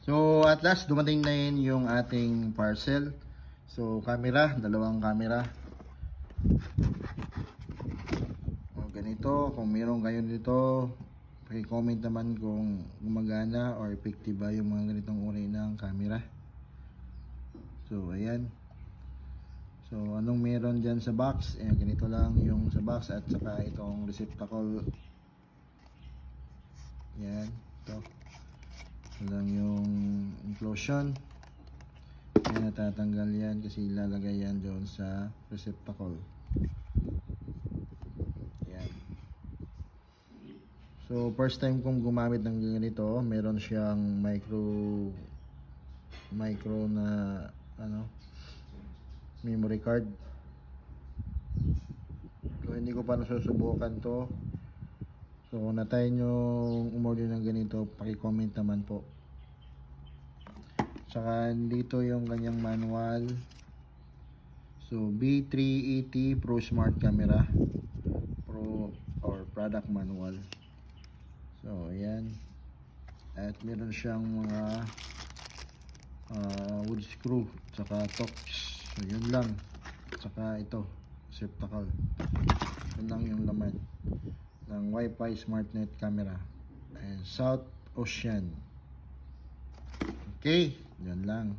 So at last dumating na yun yung ating parcel. So camera, dalawang camera. O ganito, kung meron kayo dito, paki-comment naman kung gumagana or effective ba yung mga ganitong uri ng camera. So ayan. So anong meron dyan sa box? Ganito lang yung sa box at saka itong receptacle. Yan, ito. Ito lang yung inclusion. Yan, natatanggal yan kasi ilalagay yan doon sa receptacle. Yan. So first time kong gumamit ng ganito, meron siyang micro na memory card. So hindi ko pa nasusubukan to. So kung natry nyo umorder ng ganito, paki-comment naman po. Tsaka dito yung kanyang manual. So B380 Pro Smart Camera Pro or Product Manual. So ayan. At meron siyang mga wood screw tsaka torx. So yun lang. Tsaka ito receptacle. Yun lang yung laman ng Wi-Fi SmartNet camera and South Ocean. Okay, yan lang.